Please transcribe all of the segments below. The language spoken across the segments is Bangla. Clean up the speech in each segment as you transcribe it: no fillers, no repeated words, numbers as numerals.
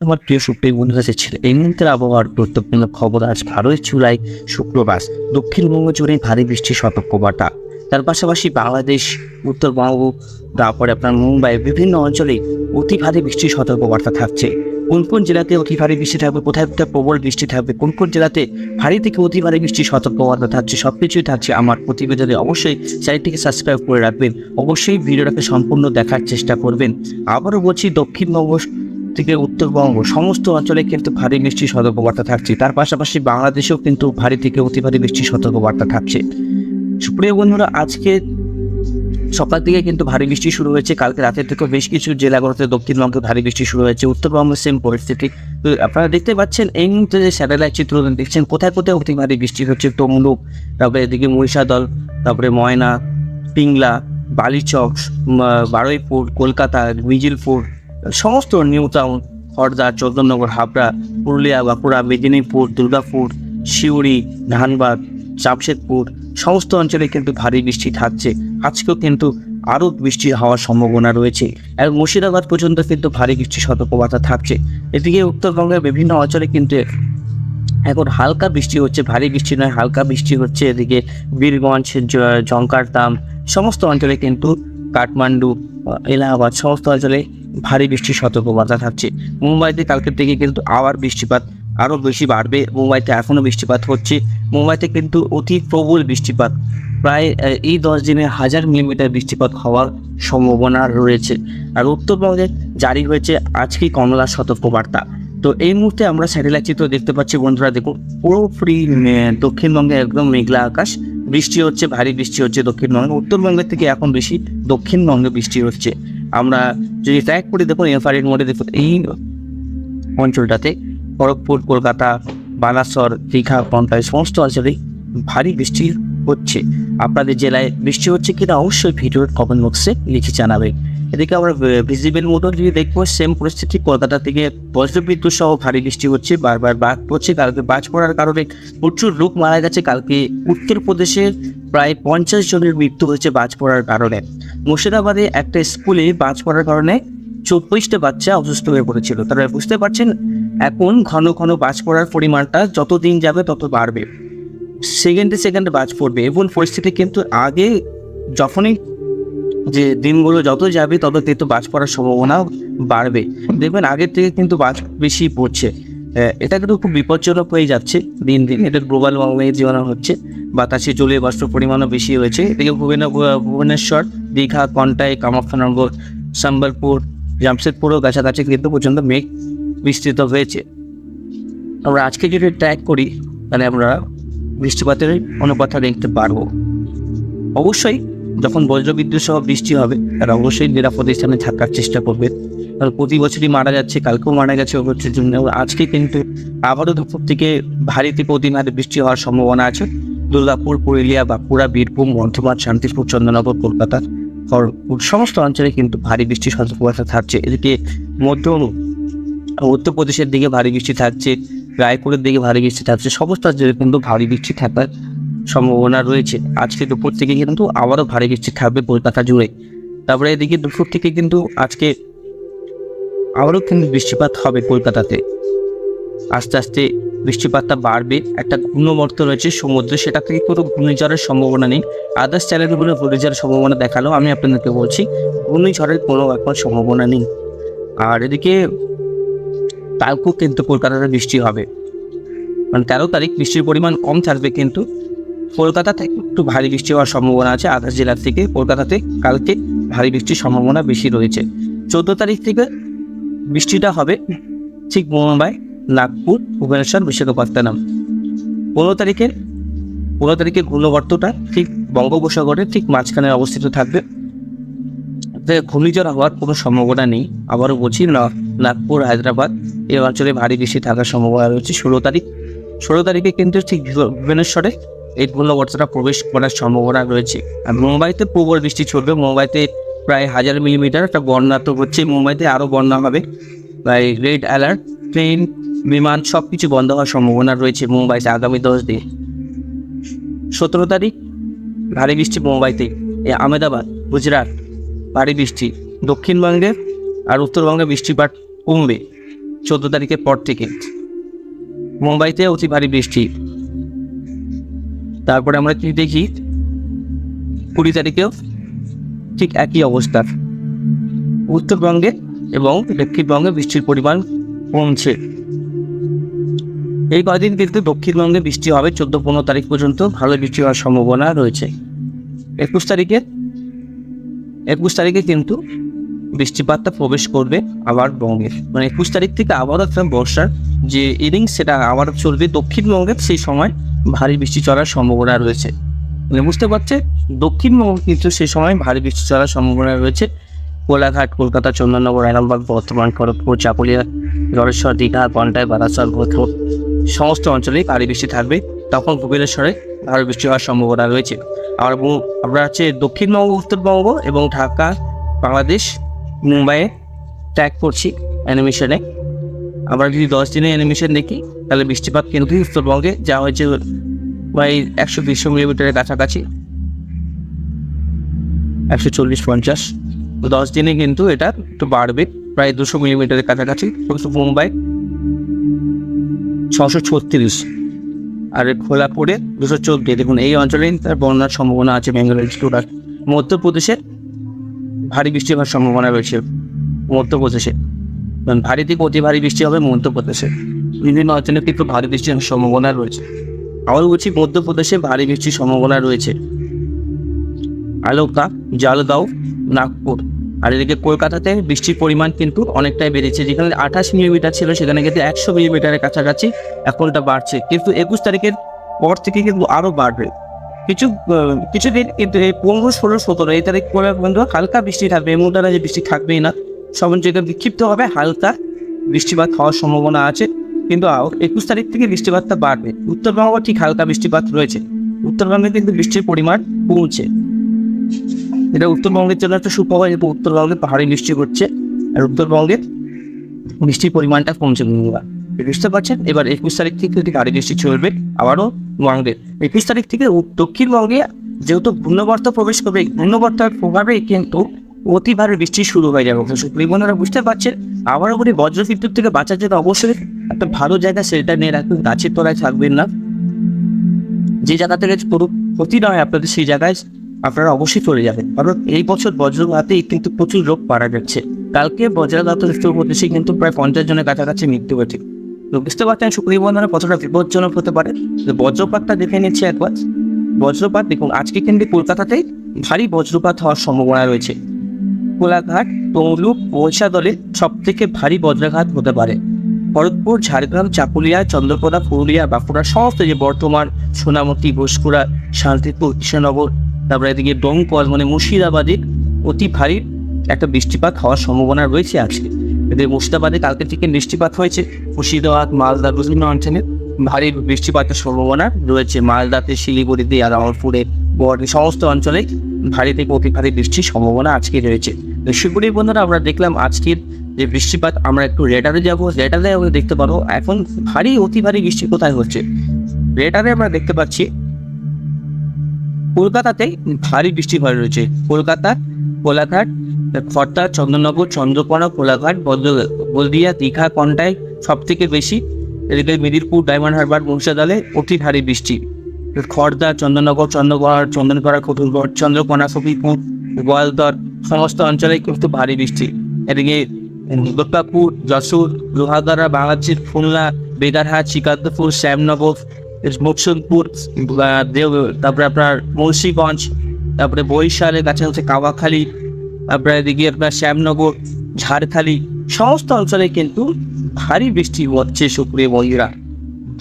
আমার প্রিয় সুপ্রিয় বন্ধুরা ছিল এই মুহূর্তের আবহাওয়ার গুরুত্বপূর্ণ খবর। আজ 12 জুলাই শুক্রবার দক্ষিণবঙ্গ জুড়ে ভারী বৃষ্টির সতর্কবার্তা। তার পাশাপাশি বাংলাদেশ, উত্তরবঙ্গ, তারপরে আপনার মুম্বাই বিভিন্ন অঞ্চলে অতি ভারী বৃষ্টির সতর্কবার্তা থাকছে। কোন কোন জেলাতে অতি ভারী বৃষ্টি থাকবে, কোথায় কোথায় প্রবল বৃষ্টি থাকবে, কোন কোন জেলাতে ভারী থেকে অতি ভারী বৃষ্টির সতর্কবার্তা থাকছে, সবকিছুই থাকছে আমার প্রতিবেদনে। অবশ্যই চ্যানেলটিকে সাবস্ক্রাইব করে রাখবেন, অবশ্যই ভিডিওটাকে সম্পূর্ণ দেখার চেষ্টা করবেন। আবারও বলছি, দক্ষিণবঙ্গ থেকে উত্তরবঙ্গ সমস্ত অঞ্চলে কিন্তু ভারী বৃষ্টির সতর্কবার্তা থাকছে। তার পাশাপাশি বাংলাদেশেও কিন্তু ভারী থেকে অতি ভারী বৃষ্টির সতর্কবার্তা থাকছে। সুপ্রিয় বন্ধুরা, আজকে সকাল থেকে কিন্তু ভারী বৃষ্টি শুরু হয়েছে। কালকে রাতের থেকে বেশ কিছু জেলাগুলোতে দক্ষিণবঙ্গে ভারী বৃষ্টি শুরু হয়েছে। উত্তরবঙ্গের সেম পরিস্থিতি। তো আপনারা দেখতে পাচ্ছেন এই মুহূর্তে যে স্যাটেলাইট চিত্র দেখছেন, কোথায় কোথায় অতি ভারী বৃষ্টি হচ্ছে। তমলুক, তারপরে এদিকে মহিষাদল, তারপরে ময়না, পিংলা, বালিচক, বারুইপুর, কলকাতা, মিজিলপুর, সমস্ত নিউ টাউন, হরদা, চন্দননগর, হাবড়া, পুরুলিয়া, বাঁকুড়া, মেদিনীপুর, দুর্গাপুর, সিউড়ি, ধানবাদ, জামশেদপুর সমস্ত অঞ্চলে কিন্তু ভারী বৃষ্টি থাকছে। আজকেও কিন্তু আরও বৃষ্টি হওয়ার সম্ভাবনা রয়েছে। এবং মুর্শিদাবাদ পর্যন্ত কিন্তু ভারী বৃষ্টির সতর্কবার্তা থাকছে। এদিকে উত্তরবঙ্গের বিভিন্ন অঞ্চলে কিন্তু এখন হালকা বৃষ্টি হচ্ছে, ভারী বৃষ্টি নয়, হালকা বৃষ্টি হচ্ছে। এদিকে বীরগঞ্জ, জঙ্কারতাম সমস্ত অঞ্চলে কিন্তু, কাঠমান্ডু, এলাহাবাদ সমস্ত অঞ্চলে ভারী বৃষ্টির সতর্কবার্তা থাকছে। মুম্বাইতে কালকের থেকে কিন্তু আবার বৃষ্টিপাত আরও বেশি বাড়বে। মুম্বাইতে এখনও বৃষ্টিপাত হচ্ছে। মুম্বাইতে কিন্তু অতি প্রবল বৃষ্টিপাত, প্রায় এই 10 দিনে 1000 মিলিমিটার বৃষ্টিপাত হওয়ার সম্ভাবনা রয়েছে। আর উত্তরবঙ্গে জারি হয়েছে আজকেই কমলা সতর্কবার্তা। তো এই মুহূর্তে আমরা স্যাটেলাইট চিত্র দেখতে পাচ্ছি। বন্ধুরা দেখুন, পুরোপুরি দক্ষিণবঙ্গে একদম মেঘলা আকাশ, বৃষ্টি হচ্ছে, ভারী বৃষ্টি হচ্ছে দক্ষিণবঙ্গে। উত্তরবঙ্গের থেকে এখন বেশি দক্ষিণবঙ্গে বৃষ্টি হচ্ছে। আমরা যদি ট্র্যাক করে দেখুন, ইনফ্রারেড মোডে দেখুন, এই অঞ্চলটাতে খড়গপুর, কলকাতা, বালাসর, দীঘা, কনকাই সমস্ত অঞ্চলেই ভারী বৃষ্টি হচ্ছে। আপনাদের জেলায় বৃষ্টি হচ্ছে কিনা অবশ্যই ভিডিওর কমেন্ট বক্সে লিখে জানাবেন। এদিকে আমরা ভিজিবল মোটর যদি দেখবো, সেম পরিস্থিতি। কলকাতা থেকে বজ্রবিদ্যুৎ সহ ভারী বৃষ্টি হচ্ছে, বারবার বাজ পড়ছে। কালকে বাজ পড়ার কারণে প্রচুর লোক মারা গেছে। কালকে উত্তরপ্রদেশের প্রায় 50 জনের মৃত্যু হয়েছে বাজ পড়ার কারণে। মুর্শিদাবাদে একটা স্কুলে বাজ পড়ার কারণে 24টা বাচ্চা অসুস্থ হয়ে পড়েছিল। তারা বুঝতে পারছেন, এখন ঘন ঘন বাজ পড়ার পরিমাণটা যত দিন যাবে তত বাড়বে, সেকেন্ডে সেকেন্ডে বাজ পড়বে। এবং পরিস্থিতি কিন্তু আগে যখনই যে দিনগুলো যত যাবে তত কিন্তু বাজ পড়ার সম্ভাবনা বাড়বে। দেখবেন আগের থেকে কিন্তু বাজ বেশি পড়ছে। এটা কিন্তু খুব বিপজ্জনক হয়ে যাচ্ছে দিন দিন। এটা গ্লোবাল ওয়ার্মিং জীবন হচ্ছে। বাতাসে জলীয় বাষ্পের পরিমাণও বেশি হয়েছে। এদিকে ভুবনেশ্বর, দীঘা, কন্টাই, কামাখ্যানগর, সম্বলপুর, জামশেদপুরও কাছাকাছি কিন্তু পর্যন্ত মেঘ বিস্তৃত হয়েছে। আমরা আজকে যদি ট্র্যাক করি, তাহলে আমরা বৃষ্টিপাতের অনুপাতটা দেখতে পারবো। অবশ্যই যখন বজ্রবিদ্যুৎ সহ বৃষ্টি হবে, তারা অবশ্যই নিরাপদ স্থানে থাকার চেষ্টা করবে। কারণ প্রতি বছরই মারা যাচ্ছে, কালকেও মারা গেছে হচ্ছে জন্য। আজকে কিন্তু আবারও দুপুর থেকে ভারী থেকে অতি ভারী বৃষ্টি হওয়ার সম্ভাবনা আছে। দুর্গাপুর, পুরুলিয়া, বাঁকুড়া, বীরভূম, বর্ধমান, শান্তিপুর, চন্দননগর, কলকাতা, খড়গপুর সমস্ত অঞ্চলে কিন্তু ভারী বৃষ্টির সতর্কবার্তা থাকছে। এদিকে উত্তরপ্রদেশের দিকে ভারী বৃষ্টি থাকছে, রায়পুরের দিকে ভারী বৃষ্টি থাকছে। সমস্ত অঞ্চলে কিন্তু ভারী বৃষ্টি থাকার সম্ভাবনা রয়েছে। আজকে দুপুর থেকে কিন্তু আবারও ভারী বৃষ্টি থাকবে কলকাতা জুড়ে। তারপরে এদিকে দুপুর থেকে কিন্তু আজকে আবারও কিন্তু বৃষ্টিপাত হবে কলকাতাতে। আস্তে আস্তে বৃষ্টিপাতটা বাড়বে। একটা ঘূর্ণবর্ত রয়েছে সমুদ্রে, সেটা থেকে কোনো ঘূর্ণিঝড়ের সম্ভাবনা নেই। আদার্স চ্যানেলগুলো ঘূর্ণিঝড়ের সম্ভাবনা দেখালো, আমি আপনাদেরকে বলছি ঘূর্ণিঝড়ের কোনো এখন সম্ভাবনা নেই। আর এদিকে কালকেও কিন্তু কলকাতাতে বৃষ্টি হবে, মানে 13 তারিখ বৃষ্টির পরিমাণ কম থাকবে, কিন্তু কলকাতাতে একটু ভারী বৃষ্টি হওয়ার সম্ভাবনা আছে। আদার্স জেলার থেকে কলকাতাতে কালকে ভারী বৃষ্টির সম্ভাবনা বেশি রয়েছে। 14 তারিখ থেকে বৃষ্টিটা হবে ঠিক মুম্বাই, নাগপুর, ভুবনেশ্বর, বিশাখাপত্তনম। 15 তারিখে ঘূর্ণবর্তটা ঠিক বঙ্গোপসাগরের ঠিক মাঝখানে অবস্থিত থাকবে। ঘূর্ণিঝড় হওয়ার কোনো সম্ভাবনা নেই। আবারও বলছি, নাগপুর, হায়দ্রাবাদ এই অঞ্চলে ভারী বৃষ্টি থাকার সম্ভাবনা রয়েছে। 16 তারিখে কিন্তু ঠিক ভুবনেশ্বরে এই ঘূর্ণবর্তটা প্রবেশ করার সম্ভাবনা রয়েছে। আর মুম্বাইতে প্রবল বৃষ্টি চলবে। মুম্বাইতে প্রায় 1000 মিলিমিটার একটা বন্যা তো হচ্ছে। মুম্বাইতে আরও বন্যা হবে, প্রায় রেড অ্যালার্ট। ট্রেন, বিমান সব কিছু বন্ধ হওয়ার সম্ভাবনা রয়েছে মুম্বাইতে আগামী 10 দিন। 17 তারিখ ভারী বৃষ্টি মুম্বাইতে। আহমেদাবাদ, গুজরাট ভারী বৃষ্টি। দক্ষিণবঙ্গে আর উত্তরবঙ্গে বৃষ্টিপাত কমবে। 14 তারিখের পর থেকে মুম্বাইতে অতি ভারী বৃষ্টি। তারপরে আমরা যদি দেখি 20 তারিখেও ঠিক একই অবস্থা। উত্তরবঙ্গে এবং দক্ষিণবঙ্গে বৃষ্টির পরিমাণ কমছে। এই কয়েকদিন কিন্তু দক্ষিণবঙ্গে বৃষ্টি হবে 14-15 তারিখ পর্যন্ত ভালো বৃষ্টি হওয়ার সম্ভাবনা রয়েছে। 21 তারিখে কিন্তু বৃষ্টিপাতটা প্রবেশ করবে আবার বঙ্গে, মানে 21 তারিখ থেকে আবারও একটা বর্ষার যে ইনিংস সেটা আবার চলবে দক্ষিণবঙ্গে। সেই সময় ভারী বৃষ্টি চলার সম্ভাবনা রয়েছে, মানে বুঝতে পারছে দক্ষিণবঙ্গে কিন্তু সেই সময় ভারী বৃষ্টি চলার সম্ভাবনা রয়েছে। কোলাঘাট, কলকাতা, চন্দননগর, আরামবাগ, বর্ধমান, খড়গপুর, চাকুলিয়া, জলেশ্বর, দীঘা, কন্টাই, বারাসাত, ভদ্র সমস্ত অঞ্চলেই ভারী বৃষ্টি থাকবে। তখন ভুবনেশ্বরে ভারী বৃষ্টি হওয়ার সম্ভাবনা রয়েছে। আর আমরা হচ্ছে দক্ষিণবঙ্গ, উত্তরবঙ্গ এবং ঢাকা, বাংলাদেশ, মুম্বাইয়ে ট্র্যাক করছি অ্যানিমেশনে। আমরা যদি 10 দিনের অ্যানিমেশন দেখি তাহলে বৃষ্টিপাত কিন্তু উত্তরবঙ্গে যা হয়েছে প্রায় 120 মিলিমিটারের কাছাকাছি, 140-50। 10 দিনে কিন্তু এটা একটু বাড়বে, প্রায় 200 মিলিমিটারের কাছাকাছি। মুম্বাই 636 আর খোলাপুরে 214। দেখুন এই অঞ্চলেই তার বন্যার সম্ভাবনা আছে। বেঙ্গলের স্টুডার মধ্যপ্রদেশে ভারী বৃষ্টি হওয়ার সম্ভাবনা রয়েছে। মধ্যপ্রদেশে ভারী থেকে অতি ভারী বৃষ্টি হবে মধ্যপ্রদেশে। বিভিন্ন অঞ্চলে কিন্তু ভারী বৃষ্টি হওয়ার সম্ভাবনা রয়েছে। আবার বলছি মধ্যপ্রদেশে ভারী বৃষ্টির সম্ভাবনা রয়েছে। আলোকা, জালগাঁও, নাগপুর। আর এদিকে কলকাতাতে বৃষ্টির পরিমাণ কিন্তু অনেকটাই বেড়েছে। যেখানে 28 মিলিমিটার ছিল সেখানে কিন্তু 100 মিলিমিটারের কাছাকাছি এখন এটা বাড়ছে। কিন্তু 21 তারিখের পর থেকে কিন্তু আরও বাড়বে। কিছুদিন কিন্তু এই 15, 16, 17 এই তারিখ পরে কিন্তু হালকা বৃষ্টি থাকবে। এর মধ্যে যে বৃষ্টি থাকবেই না, সব জায়গায় বিক্ষিপ্ত হবে, হালকা বৃষ্টিপাত হওয়ার সম্ভাবনা আছে। কিন্তু 21 তারিখ থেকে বৃষ্টিপাতটা বাড়বে। উত্তরবঙ্গ ঠিক হালকা বৃষ্টিপাত রয়েছে। উত্তরবঙ্গে কিন্তু বৃষ্টির পরিমাণ কমছে। এটা উত্তরবঙ্গের জন্য একটা সুখবর, এবং উত্তরবঙ্গে পাহাড়ি বৃষ্টি হচ্ছে আর উত্তরবঙ্গে বৃষ্টির পরিমাণটা কমছে। বুঝতে পারছেন? এবার 21 তারিখ থেকে ভারী বৃষ্টি চলবে আবারও বঙ্গে। 21 তারিখ থেকে দক্ষিণবঙ্গে যেহেতু ঘূর্ণাবর্ত প্রবেশ করবে, ঘূর্ণাবর্তের প্রভাবে কিন্তু অতি ভারী বৃষ্টি শুরু হয়ে যাবে। বন্ধুরা বুঝতে পারছেন? আবারও বলি বজ্রবিদ্যুৎ থেকে বাঁচার জন্য অবশ্যই একটা ভালো জায়গা সেটা নিয়ে রাখবেন। গাছের তলায় থাকবেন না। যে জায়গা থেকে ক্ষতি নয় আপনাদের সেই জায়গায় আপনারা অবশ্যই চলে যাবেন। কারণ এই বছর বজ্রঘাতে কিন্তু প্রচুর রোগ মারা যাচ্ছে। কালকে বজ্রঘাত উত্তরপ্রদেশে কিন্তু প্রায় 50 জনের কাছাকাছি মৃত্যু হয়েছে। তো বুঝতে পারছেন সুপ্রিয় বন্ধুরা কতটা বিপজ্জনক হতে পারে। বজ্রপাতটা দেখে নিচ্ছি একবার। বজ্রপাত দেখুন, আজকে কিন্তু কলকাতাতেই ভারী বজ্রপাত হওয়ার সম্ভাবনা রয়েছে। কোলাঘাট, তমলুক, মহিষাদলে সব থেকে ভারী বজ্রাঘাত হতে পারে। খড়গপুর, ঝাড়গ্রাম, চাকুলিয়া, চন্দ্রকোনা, পুরুলিয়া, বাঁকুড়া সমস্ত যে বর্ধমান, সোনামুখী, ঘোষপুরা, শান্তিপুর, কৃষ্ণনগর, তারপরে এদিকে দমকল মানে মুর্শিদাবাদে অতি ভারী একটা বৃষ্টিপাত হওয়ার সম্ভাবনা রয়েছে আজকে। এদের মুর্শিদাবাদে কালকে থেকে বৃষ্টিপাত হয়েছে। মুর্শিদাবাদ, মালদা বিভিন্ন অঞ্চলে ভারী বৃষ্টিপাতের সম্ভাবনা রয়েছে। মালদাতে, শিলিগুড়িতে আর রংপুরে, বর্ধমান সমস্ত অঞ্চলে ভারী থেকে অতি ভারী বৃষ্টির সম্ভাবনা আজকে রয়েছে। তো শিলিগুড়ি বন্ধুরা আমরা দেখলাম আজকের যে বৃষ্টিপাত। আমরা একটু রেডারে যাবো। রেডারে আমরা দেখতে পারবো এখন ভারী অতি ভারী বৃষ্টি কোথায় হচ্ছে। রেডারে আমরা দেখতে পাচ্ছি কলকাতাতে ভারী বৃষ্টি হয়ে রয়েছে। কলকাতা, কোলাঘাট, খড়দা, চন্দননগর, চন্দ্রকোনা, কোলাঘাট, হলদিয়া, দীঘা, কন্টাই সব থেকে বেশি। এদিকে মেদিনীপুর, ডায়মন্ড হারবার, মুর্শিদাবাদে অতি ভারী বৃষ্টি। খড়দা, চন্দননগর, চন্দনপাড়া, কতুলগড়, চন্দ্রকোনা, সফিপুর, গোয়ালদর সমস্ত অঞ্চলে কিন্তু ভারী বৃষ্টি। এদিকে দুর্গাপুর, যশোর, লোহাগাড়া, বাংলাদেশের খুলনা, বেদারহাট, শিকারপুর, শ্যামনগর, মুকসুদপুর, তারপরে আপনার মুন্সিগঞ্জ, তারপরে বরিশালের কাছে হচ্ছে কাওয়াখালী, তারপরে এদিকে আপনার শ্যামনগর, ঝাড়খালি সমস্ত অঞ্চলে কিন্তু ভারী বৃষ্টি হচ্ছে। সুপ্রিয় বন্ধুরা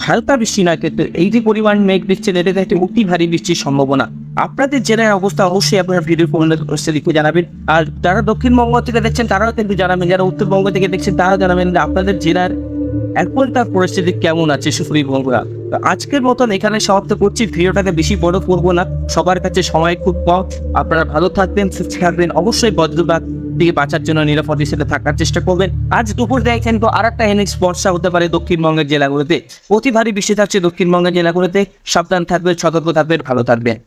হালকা বৃষ্টি না, কিন্তু এই যে পরিমাণ মেঘ দেখছেন এটা একটা অতি ভারী বৃষ্টির সম্ভাবনা। আপনাদের জেলার অবস্থা অবশ্যই আপনারা ভিডিও কমেন্টে লিখে জানাবেন। আর যারা দক্ষিণবঙ্গ থেকে দেখছেন তারাও কিন্তু জানাবেন, যারা উত্তরবঙ্গ থেকে দেখছেন তারাও জানাবেন যে আপনাদের জেলার এখন তার পরিস্থিতি কেমন আছে। সুপ্রিয় বন্ধুরা আজকের মতন এখানে সমাপ্ত করছি। ভিডিওটাকে বেশি বড় করবো না, সবার কাছে সময় খুব কম। আপনারা ভালো থাকবেন, সুস্থ থাকবেন, অবশ্যই বজ্রপাত থেকে বাঁচার জন্য নিরাপদ হিসেবে থাকার চেষ্টা করবেন। আজ দুপুর দেখছেন তো আর একটা বর্ষা হতে পারে দক্ষিণবঙ্গের জেলাগুলোতে। অতি ভারী বৃষ্টি থাকছে দক্ষিণবঙ্গের জেলাগুলোতে। সাবধান থাকবেন, সতর্ক থাকবেন, ভালো থাকবেন।